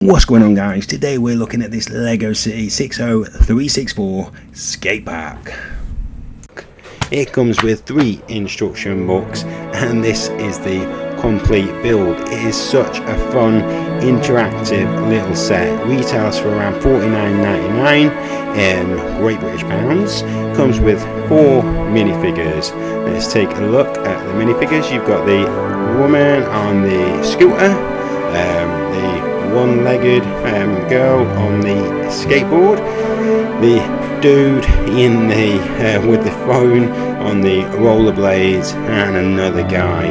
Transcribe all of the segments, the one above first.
What's going on, guys? Today we're looking at this LEGO City 60364 skate park. It comes with 3 instruction books and this is the complete build. It is such a fun interactive little set. Retails for around $49.99 in Great British pounds. Comes with 4 minifigures. Let's take a look at the minifigures. You've got the woman on the scooter, the one-legged girl on the skateboard, the dude in the with the phone on the rollerblades, and another guy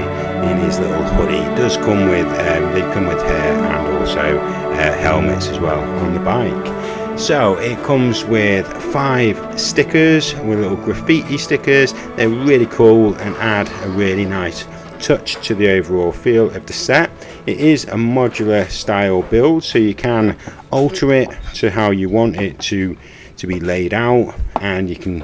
in his little hoodie. It does come with they come with hair and also helmets as well on the bike. So it comes with 5 stickers with little graffiti stickers. They're really cool and add a really nice touch to the overall feel of the set. It is a modular style build, so you can alter it to how you want it to be laid out, and you can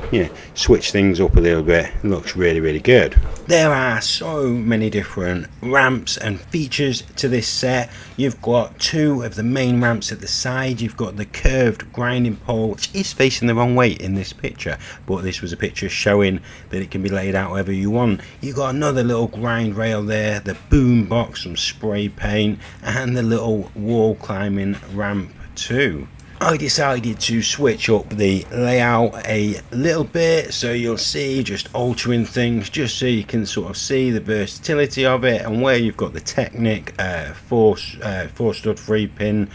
switch things up a little bit. It looks really good. There are so many different ramps and features to this set. You've got 2 of the main ramps at the side. You've got the curved grinding pole, which is facing the wrong way in this picture, but this was a picture showing that it can be laid out however you want. You've got another little grind rail there, the boom box, some spray paint, and the little wall climbing ramp too. I decided to switch up the layout a little bit, so you'll see just altering things just so you can sort of see the versatility of it, and where you've got the Technic 4 stud 3 pin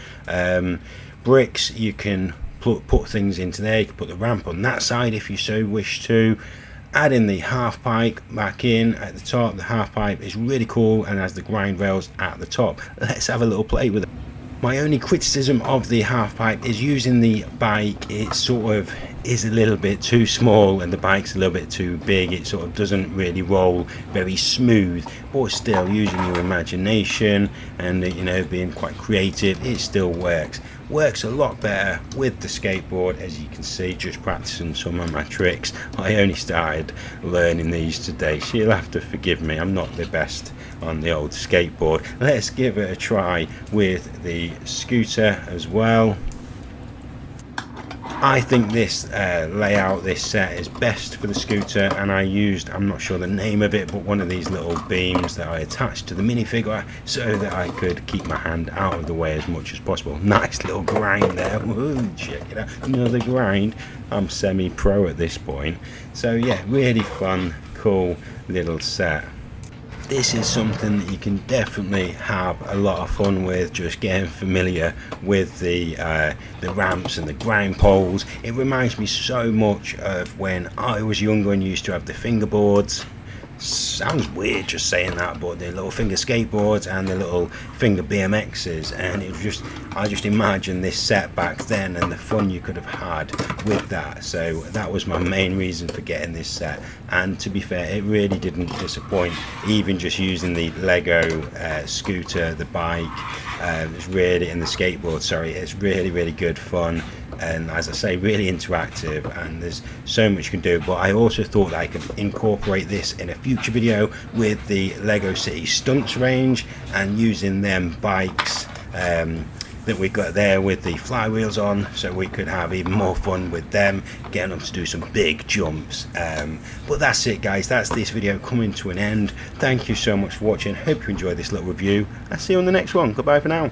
bricks, you can put things into there. You can put the ramp on that side if you so wish to. Adding the half pipe back in at the top. The half pipe is really cool and has the grind rails at the top. Let's have a little play with it. My only criticism of the half pipe is using the bike. It sort of is a little bit too small and the bike's a little bit too big. It sort of doesn't really roll very smooth, but still, using your imagination and being quite creative, it still works a lot better with the skateboard. As you can see, just practicing some of my tricks. I only started learning these today, so you'll have to forgive me. I'm not the best on the old skateboard. Let's give it a try with the scooter as well. I think this layout, this set is best for the scooter, and I used, I'm not sure the name of it, but one of these little beams that I attached to the minifigure so that I could keep my hand out of the way as much as possible. Nice little grind there. Woo, check it out, another grind. I'm semi-pro at this point. So yeah, really fun, cool little set. This is something that you can definitely have a lot of fun with, just getting familiar with the ramps and the grind poles. It reminds me so much of when I was younger and used to have the fingerboards. Sounds weird just saying that, but the little finger skateboards and the little finger BMXs, and it was just, I just imagine this set back then and the fun you could have had with that. So that was my main reason for getting this set, and to be fair, it really didn't disappoint. Even just using the Lego scooter, the bike, it's really, and the skateboard, sorry, it's really good fun. And as I say, really interactive, and there's so much you can do. But I also thought that I could incorporate this in a future video with the Lego City Stunts range, and using them bikes that we got there with the flywheels on, so we could have even more fun with them, getting them to do some big jumps. But that's it, guys. That's this video coming to an end. Thank you so much for watching. Hope you enjoyed this little review. I'll see you on the next one. Goodbye for now.